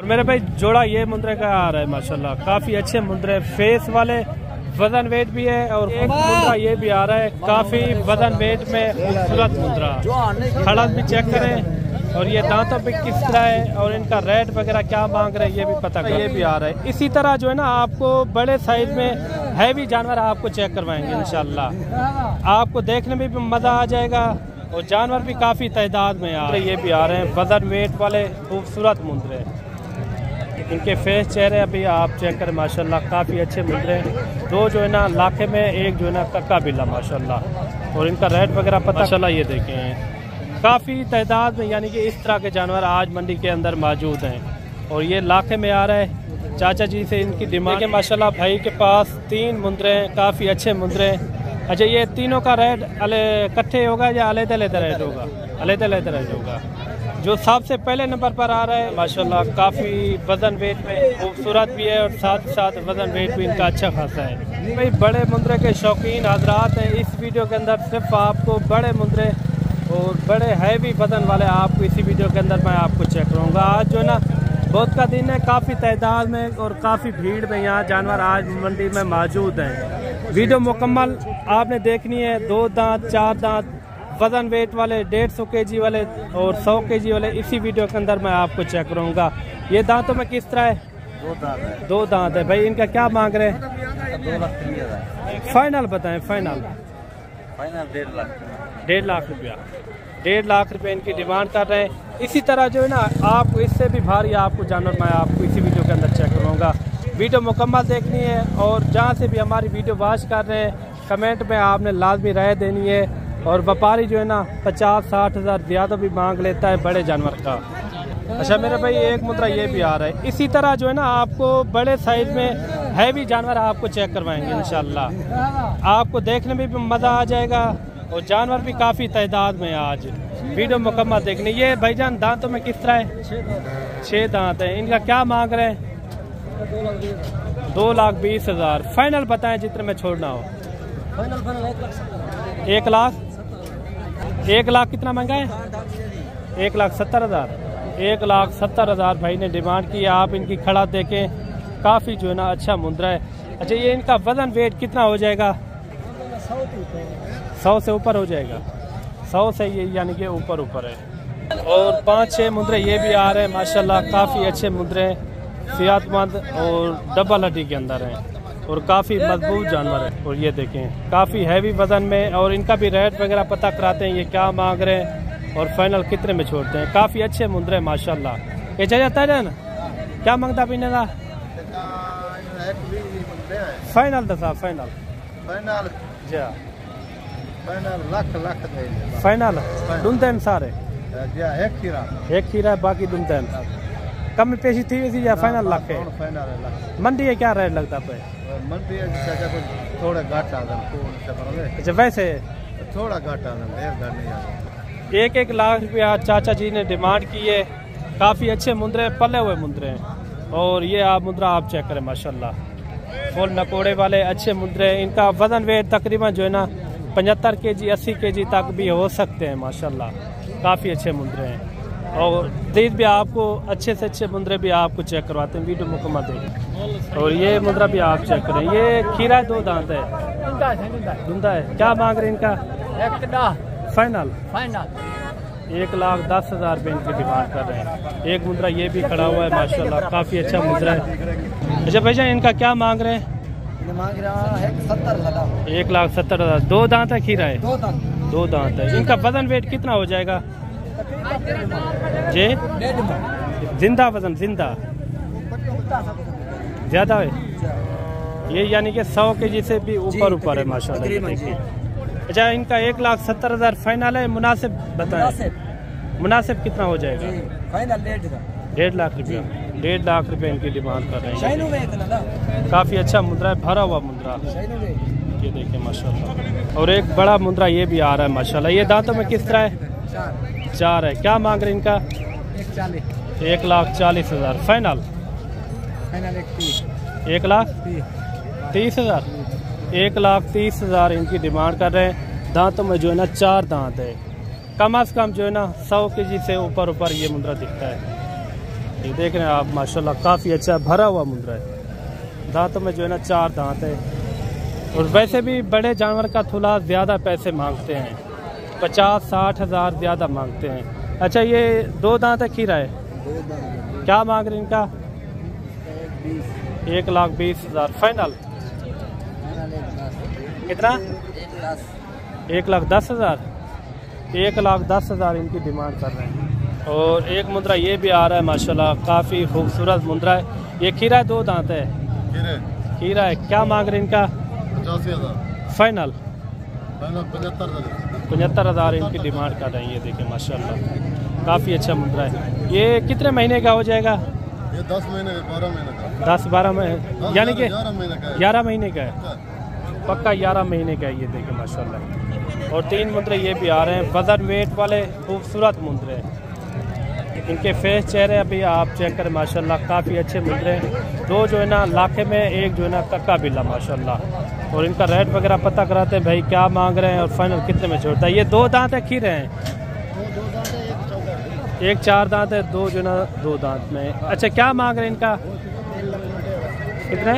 मेरे भाई जोड़ा ये मुंद्रे का आ रहा है माशाल्लाह, काफी अच्छे मुंद्रे, फेस वाले, वजन वेट भी है। और एक मुंद्रा ये भी आ रहा है काफी वजन वेट में खूबसूरत मुंद्रा। खड़क भी चेक करें और ये दांतों पे किस तरह है और इनका रेट वगैरह क्या मांग रहे हैं ये भी पता करें। ये भी आ रहा है। इसी तरह जो है ना आपको बड़े साइज में हैवी जानवर आपको चेक करवाएंगे इंशाल्लाह, आपको देखने में भी मजा आ जाएगा और जानवर भी काफी तादाद में आ रहे हैं। ये भी आ रहे हैं वजन वेट वाले खूबसूरत मुंद्रे, इनके फेस चेहरे अभी आप चेक करें माशाल्लाह, काफ़ी अच्छे मुंद्रे। दो जो है ना लाखे में, एक जो है ना कक्का बिल्ला माशाल्लाह। और इनका रेट वगैरह पता माशाल्लाह ये देखें काफ़ी तादाद में, यानी कि इस तरह के जानवर आज मंडी के अंदर मौजूद हैं। और ये लाखे में आ रहा है। चाचा जी से इनकी डिमांड है माशाल्लाह। भाई के पास 3 मुंद्रे हैं, काफ़ी अच्छे मुंद्रे। अच्छा, ये तीनों का रेट इकट्ठे होगा या अलग-अलग रेट होगा? अलग-अलग रेट होगा। जो सबसे पहले नंबर पर आ रहा है माशाल्लाह, काफ़ी वजन वेट में खूबसूरत भी है और साथ ही साथ वजन वेट भी इनका अच्छा खासा है। भाई बड़े मुंद्रे के शौकीन हजरात हैं, इस वीडियो के अंदर सिर्फ आपको बड़े मुंद्रे और बड़े हैवी वजन वाले आपको इसी वीडियो के अंदर मैं आपको चेक करूँगा। आज जो ना बहुत का दिन है, काफ़ी तादाद में और काफ़ी भीड़ में यहाँ जानवर आज मंडी में मौजूद हैं। वीडियो मुकम्मल आपने देखनी है। 2 दांत, 4 दांत, वजन वेट वाले, 150 kg वाले और 100 kg वाले इसी वीडियो के अंदर मैं आपको चेक करूँगा। ये दांतों में किस तरह है? 2 दांत है। 2 दांत है। भाई इनका क्या मांग रहे हैं? 2,30,000 फाइनल बताएं। फाइनल 1.5 लाख। 1.5 लाख रुपया। 1.5 लाख रुपये इनकी डिमांड कर रहे हैं। इसी तरह जो है ना आपको इससे भी भारी आपको जानवर मैं आपको इसी वीडियो के अंदर चेक करूँगा। वीडियो मुकम्मल देखनी है और जहाँ से भी हमारी वीडियो वॉच कर रहे हैं कमेंट में आपने लाजमी राय देनी है। और व्यापारी जो है ना 50-60 हज़ार ज़्यादा भी मांग लेता है बड़े जानवर का। अच्छा मेरे भाई एक मुद्रा ये भी आ रहा है। इसी तरह जो है ना आपको बड़े साइज में हैवी जानवर आपको चेक करवाएंगे इंशाल्लाह, आपको देखने में भी मज़ा आ जाएगा और जानवर भी काफ़ी तादाद में आज। वीडियो मुकम्मल देखने। ये भाईजान दांतों में किस तरह है? 6 दांत है। इनका क्या मांग रहे हैं? 2,20,000। फाइनल बताएं जितने में छोड़ना हो। 1 लाख। 1 लाख कितना महंगा है? 1,70,000। 1,70,000 भाई ने डिमांड की। आप इनकी खड़ा देखें, काफ़ी जो है ना अच्छा मुंद्रा है। अच्छा ये इनका वजन वेट कितना हो जाएगा? 100 से ऊपर हो जाएगा। 100 से ये यानी कि ऊपर है। और 5-6 मुंद्रे ये भी आ रहे हैं माशाल्लाह, काफ़ी अच्छे मुंद्रे, सेहतमंद और डबल हड्डी के अंदर हैं और काफ़ी मजबूत जानवर है। और ये देखें काफ़ी हैवी वजन में। और इनका भी रेट वगैरह पता कराते हैं, ये क्या मांग रहे हैं और फाइनल कितने में छोड़ते हैं। काफ़ी अच्छे मुंद्रे माशाल्लाह। ये चल जाता है ना, क्या मांगता पीने का? फाइनल दसा। फाइनल जा फाइनल दुमते सारे एक खीरा है, बाकी दुमते कम पेशी थी वैसी या फाइनल लाख है? मंडी है क्या रेट लगता पे? मंडी थोड़ा घाटा। अच्छा वैसे थोड़ा घाटा 1-1 लाख रुपया चाचा जी ने डिमांड की है। काफ़ी अच्छे मुंद्रे, पले हुए मुंद्रे हैं। और ये आप मुद्रा आप चेक करें माशाल्लाह, फुल नकोड़े वाले अच्छे मुंद्रे। इनका वजन वेट तकरीबन जो है ना 75 kg 80 kg तक भी हो सकते हैं माशाल्लाह। काफ़ी अच्छे मुंद्रे हैं और तेज भी आपको अच्छे से अच्छे मुंद्रे भी आपको चेक करवाते हैं। वीडियो मुकम्मल देखें। और ये मुद्रा भी आप चेक करें। ये खीरा 2 दांत है, धुंधा है। क्या मांग रहे हैं इनका? फाइनल 1,10,000 रुपये इनकी डिमांड कर रहे हैं। एक मुद्रा ये भी खड़ा हुआ है माशाल्लाह, काफ़ी अच्छा मुद्रा है। अच्छा भैया इनका क्या मांग रहे हैं? 1,70,000। 2 दांत है खीरा है? 2 दांत है। इनका वजन वेट कितना हो जाएगा जी? जिंदा वजन जिंदा ज्यादा है ये, यानी कि 100 kg से भी ऊपर है माशाल्लाह। देखिए अच्छा इनका 1,70,000 फाइनल है। मुनासिब बताएं, मुनासिब कितना हो जाएगा? 1.5 लाख रुपया। 1.5 लाख रुपये इनकी डिमांड कर रहे हैं। काफ़ी अच्छा मुद्रा है, भरा हुआ मुद्रा। ये देखिए माशाल्लाह। और एक बड़ा मुद्रा ये भी आ रहा है माशाल्लाह। ये दांतों में किस तरह है? 4 है। क्या मांग रहे हैं इनका? 1,40,000। फाइनल 1,30,000। 1,30,000 इनकी डिमांड कर रहे हैं। दांतों में जो है ना 4 दांत है। कम अज कम जो है ना 100 kg से ऊपर ये मुद्रा दिखता है। ये देख रहे हैं आप माशाल्लाह काफ़ी अच्छा भरा हुआ मुंद्रा है। दांतों में जो है ना 4 दांत है। और वैसे भी बड़े जानवर का थुला ज़्यादा पैसे मांगते हैं, 50-60 हज़ार ज़्यादा मांगते हैं। अच्छा ये 2 दांत है खीरा है, क्या मांग रहे हैं इनका? 1,20,000 फाइनल। कितना? 1,10,000। 1,10,000 इनकी डिमांड कर रहे हैं। और एक मुंद्रा ये भी आ रहा है माशाल्लाह, काफ़ी खूबसूरत मुंद्रा है। ये खीरा 2 दांत है, खीरा है, क्या मांग रहे हैं इनका? 85,000 फाइनल। 75,000 इनकी डिमांड कर रहे हैं। ये देखें माशाल्लाह काफ़ी अच्छा मुंद्रा है। ये कितने महीने का हो जाएगा? ये 10 महीने 12 महीने का। 10-12 महीने यानी कि 11 महीने का है। 11 महीने का है, पक्का 11 महीने का है। ये देखें माशाल्लाह। और 3 मुंद्रे ये भी आ रहे हैं, वजन वेट वाले खूबसूरत मुंद्रे हैं। इनके फेस चेहरे अभी आप चेक करें माशाल्लाह, काफ़ी अच्छे मुंद्रे हैं। 2 जो है ना लाखे में, 1 जो है ना कक्का बिल्ला माशाल्लाह। और इनका रेट वगैरह पता कराते हैं भाई क्या मांग रहे हैं और फाइनल कितने में छोड़ता है। ये 2 दांत है खीरे हैं, 1 4 दांत है, 2 जो है ना 2 दांत में। अच्छा क्या मांग रहे हैं इनका? कितने?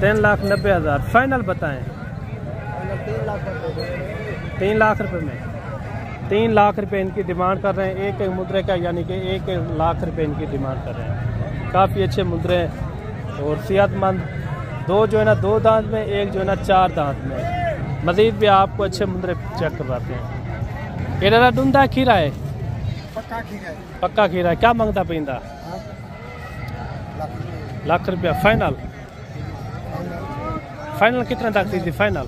3,90,000 फाइनल बताएं। 3 लाख रुपए में, 3 लाख रुपए इनकी डिमांड कर रहे हैं एक एक मुद्रे का, यानी कि 1 लाख रुपए इनकी डिमांड कर रहे हैं। काफ़ी अच्छे मुद्रे हैं और सेहतमंद। 2 जो है ना 2 दांत में, 1 जो है ना 4 दांत में। मज़ीद भी आपको अच्छे मुद्रे चेक करवाते हैं। ये डूंदा खीरा है, पक्का खीरा है, क्या मांगता पैंदा? लाख रुपया फाइनल। फाइनल कितना तक थी फाइनल?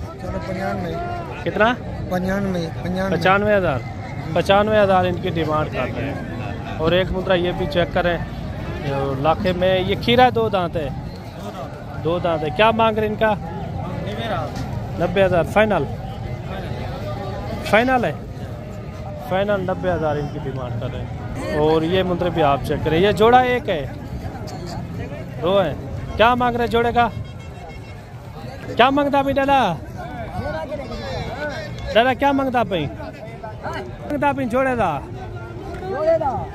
कितना? 95,000। 95,000 इनकी डिमांड कर रहे हैं। और एक मुद्रा ये भी चेक करें, लाखे में ये खीरा 2 दांत है, 2 दांत है, क्या मांग रहे हैं इनका? 90,000 फाइनल। फाइनल है, फाइनल 90,000 इनकी डिमांड कर रहे हैं। और ये मुद्रे भी आप चेक करें, ये जोड़ा 1 है, 2 है, क्या मांग रहे जोड़े का? क्या मांगता भाई डाला? दादा क्या मांगता भाई? मांगता भाई जोड़े दा?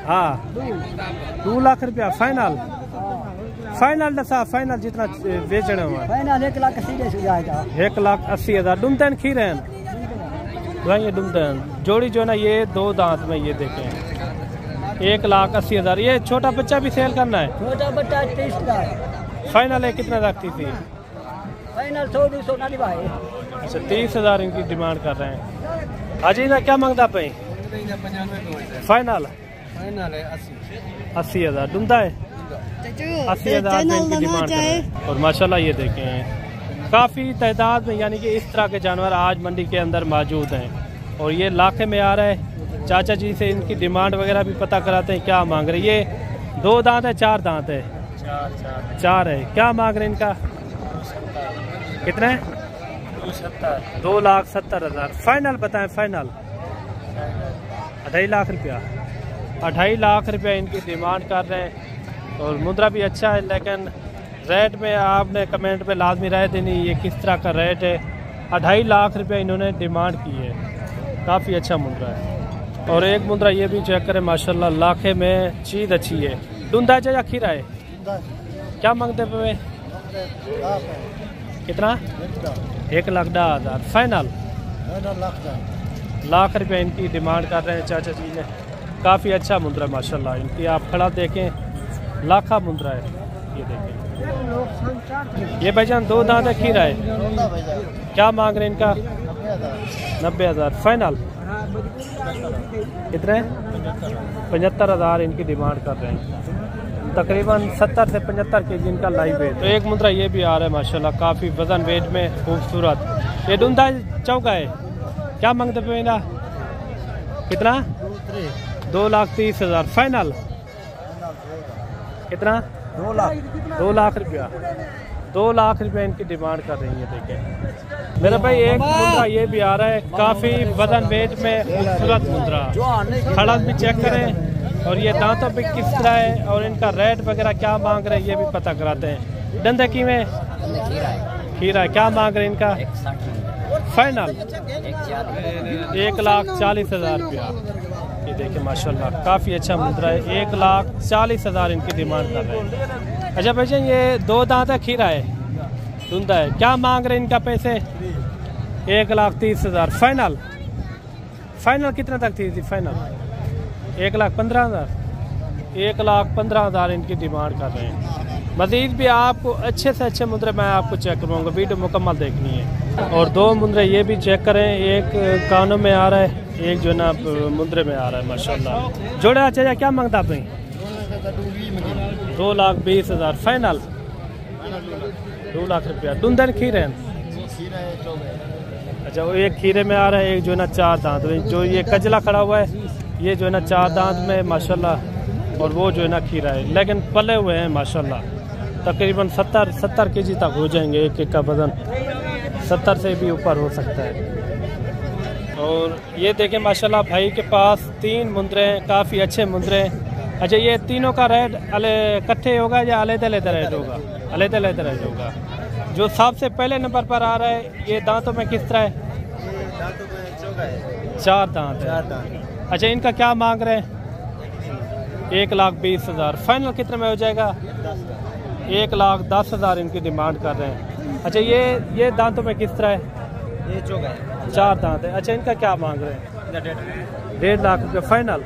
हाँ 2 लाख रुपया फाइनल। फाइनल दसा, फाइनल जितना बेचने हुआ? फाइनल 1,80,000। डुमतन खीरे ये डुमतन जोड़ी जो है ना ये 2 दांत में। ये देखें 1,80,000। ये छोटा बच्चा भी सेल करना है? छोटा बच्चा 30,000 फाइनल है, कितना रखती थी? फाइनल 100-200 ना भाई। अच्छा 30,000 इनकी डिमांड कर रहे हैं। अजी ना क्या मांगता पे? फाइनल है 80,000। डूंदा है 80,000 में इनकी डिमांड कर रहे हैं। और माशाल्लाह ये देखें काफ़ी तादाद में, यानी कि इस तरह के जानवर आज मंडी के अंदर मौजूद हैं। और ये लाखे में आ रहा है। चाचा जी से इनकी डिमांड वगैरह भी पता कराते हैं क्या मांग रहे। ये 2 दांत है, 4 दांत है? 4 है, क्या मांग रहे हैं इनका? कितना है? 2,70,000 फाइनल बताएं। फाइनल 2.5 लाख रुपया, 2.5 लाख रुपया इनकी डिमांड कर रहे हैं। और मुद्रा भी अच्छा है, लेकिन रेट में आपने कमेंट पे लाजमी राय देनी ये किस तरह का रेट है। 2.5 लाख रुपया इन्होंने डिमांड की है, काफ़ी अच्छा मुद्रा है। और एक मुद्रा ये भी चेक करें माशाल्लाह, लाखे में चीज़ अच्छी है। डूंदा या खीरा है, क्या मांगते पे? कितना? 1,10,000 फाइनल। लाख रुपया इनकी डिमांड कर रहे हैं चाचा जी ने। काफ़ी अच्छा मुद्रा माशाल्लाह इनकी, आप खड़ा देखें लाखा मुद्रा है। ये देखें ये भाईजान 2 दांत है, खीरा है, क्या मांग रहे हैं इनका? 90,000 फाइनल। कितने? 75,000 इनकी डिमांड कर रहे हैं। तकरीबन 70 से 75 kg इनका लाइव वेट। तो एक मुद्रा ये भी आ रहा है माशाल्लाह, काफ़ी वजन वेट में खूबसूरत। ये डूंदा चौका है, क्या मांगते पे ना? कितना? 2,30,000 फाइनल। कितना? 2 लाख रुपया। 2 लाख रुपया इनकी डिमांड कर रही है। देखें मेरा भाई एक मुद्रा ये भी आ रहा है, काफ़ी वजन वेट में खूबसूरत मुद्रा। खड़ा भी चेक करें और ये दांतों पे किस तरह है और इनका रेट वगैरह क्या मांग रहे हैं ये भी पता कराते हैं। डंडे की में खीरा है, क्या मांग रहे हैं इनका? फाइनल 1,40,000 रुपया। ये देखिए माशाल्लाह काफ़ी अच्छा मुद्रा है। 1,40,000 इनकी डिमांड कर रहे हैं। अच्छा भाईजान ये 2 दांत है, खीरा है, धुंधा है, क्या मांग रहे हैं इनका पैसे? 1,30,000 फाइनल। फाइनल कितने तक थी फाइनल? 1,15,000। 1,15,000 इनकी डिमांड कर रहे हैं। मज़ीद भी आपको अच्छे से अच्छे मुद्रे मैं आपको चेक करवाऊँगा, वीडियो मुकम्मल देखनी है। और 2 मुद्रे ये भी चेक करें, एक कानों में आ रहा है, एक जो ना मुद्रे में आ रहा है माशाल्लाह। जोड़ा चाहिए, क्या मांगता आप? 2,20,000 फाइनल। 2 लाख रुपया। दुंदन खीरे हैं? अच्छा वो एक खीरे में आ रहा है, एक जो ना 4 दांत में, जो ये कजला खड़ा हुआ है ये जो है ना 4 दांत में माशाल्लाह, और वो जो है ना खीरा है, लेकिन पले हुए हैं माशाल्लाह। तकरीबन 70 केजी तक हो जाएंगे, एक का वजन 70 से भी ऊपर हो सकता है। और ये देखें माशाल्लाह भाई के पास 3 मुंदरे हैं, काफ़ी अच्छे मुंदरे हैं। अच्छा ये तीनों का रेट इकट्ठे होगा या अलग-अलग रेट होगा? अलग-अलग रेट होगा। जो सबसे पहले नंबर पर आ रहा है ये दांतों में किस तरह है? 4 दांत है। अच्छा इनका क्या मांग रहे हैं? 1,20,000 फाइनल कितने में हो जाएगा? 1,10,000 इनकी डिमांड कर रहे हैं। अच्छा ये दांतों में किस तरह है? ये 4 दांत है। अच्छा इनका क्या मांग रहे हैं? 1.5 लाख रुपये फाइनल।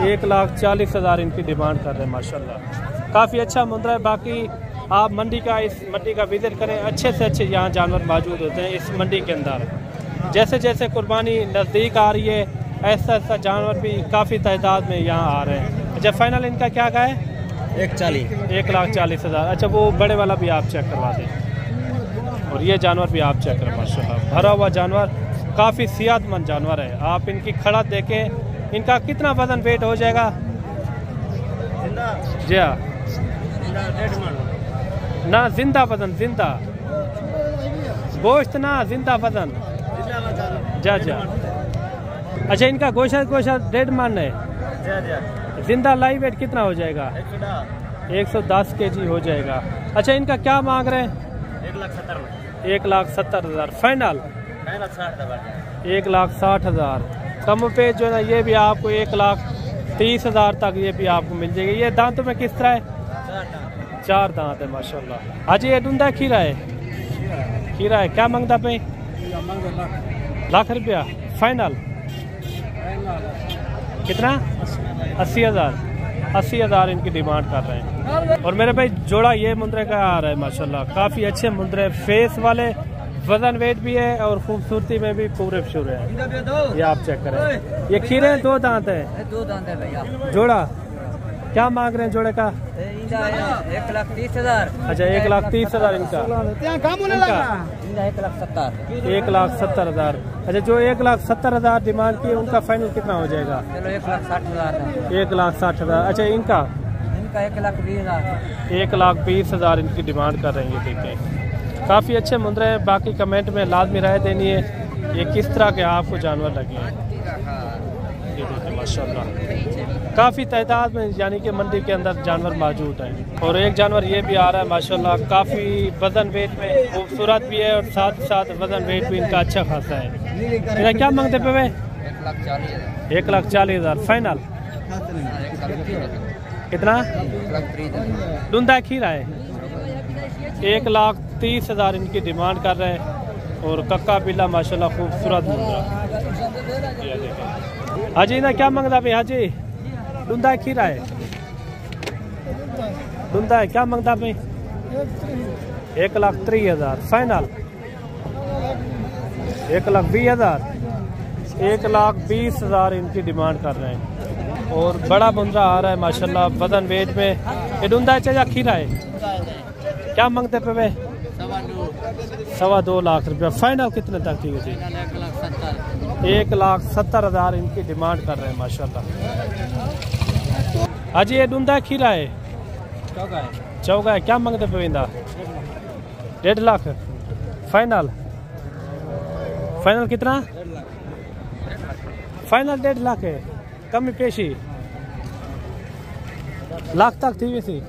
1,40,000 इनकी डिमांड कर रहे हैं माशाल्लाह। काफ़ी अच्छा मुद्रा है। बाकी आप इस मंडी का विजिट करें, अच्छे से अच्छे यहाँ जानवर मौजूद होते हैं इस मंडी के अंदर। जैसे जैसे कुर्बानी नज़दीक आ रही है ऐसा ऐसा जानवर भी काफ़ी तादाद में यहाँ आ रहे हैं। अच्छा फाइनल इनका क्या का है? 1,40,000। अच्छा वो बड़े वाला भी आप चेक करवा दें, और ये जानवर भी आप चेक करें माशाल्लाह, भरा हुआ जानवर, काफ़ी सेहतमंद जानवर है। आप इनकी खड़ा देखें, इनका कितना वजन वेट हो जाएगा? जी हाँ ना, जिंदा वजन, जिंदा गोश्त ना, जिंदा वजन। जा अच्छा इनका गोशत 1.5 मन है। जिंदा लाइव वेट कितना हो जाएगा? 110 केजी हो जाएगा। अच्छा इनका क्या मांग रहे हैं? 1,70,000 फाइनल। 1,60,000 कम पे जो है ना ये भी आपको 1,30,000 तक ये भी आपको मिल जाएगी। ये दांतों में किस तरह है? 4 दांत है माशाल्लाह। हाजी ये डूंदा खीरा है? खीरा है, क्या मांगता पे? लाख रुपया फाइनल। कितना? 80,000। 80,000 इनकी डिमांड कर रहे हैं। और मेरे भाई जोड़ा ये मुंदरे का आ रहा है माशाल्लाह, काफ़ी अच्छे मुंदरे, फेस वाले, वजन वेट भी है और खूबसूरती में भी पूरे शुरू है। ये आप चेक करें, ये खीरे 2 दांत है। 2 दांत है भैया। जोड़ा क्या मांग रहे हैं जोड़े का? 1,30,000। अच्छा 1,30,000 इनका। 1,70,000। अच्छा जो 1,70,000 डिमांड की उनका फाइनल कितना हो जाएगा? चलो 1,60,000। 1,60,000। अच्छा इनका? 1,20,000। 1,20,000 इनकी डिमांड कर रहे हैं। ये देखें काफ़ी अच्छे मुंदरे हैं। बाकी कमेंट में लाजमी राय देनी है ये किस तरह के आपको जानवर लगे हैं। ये देखिए माशाल्लाह काफ़ी तादाद में यानी कि मंडी के अंदर जानवर मौजूद हैं। और एक जानवर ये भी आ रहा है माशाल्लाह, काफ़ी वजन वेट में खूबसूरत भी है और साथ ही साथ वजन वेट भी इनका अच्छा खासा है। इनका क्या मांगते पे वे? 1,40,000 फाइनल। कितना? डूंदा खीरा है। 1,30,000 इनकी डिमांड कर रहे हैं। और कक्का बिल्ला माशाल्लाह खूबसूरत मुद्रा। हाजी ना क्या मांगता भाई? हाजी डूंदा खीरा है, डूंदा है, क्या मांगता भाई? 1,30,000 फाइनल। 1,20,000। 1,20,000 इनकी डिमांड कर रहे हैं। और बड़ा मुंदरा आ रहा है माशाल्लाह वजन वेट में। ये डूंदा है या खीरा है? क्या मांगते पे वे? 2.25 लाख रुपया फाइनल। कितने तक की थी? 1,70,000 इनकी डिमांड कर रहे हैं माशाल्लाह। हाजी ये डूंदा खीरा है? चौगा है, क्या मांगते पे? 1.5 लाख फाइनल। फाइनल कितना? फाइनल 1.5 लाख है, कमी पेशी लाख तक थी वैसी।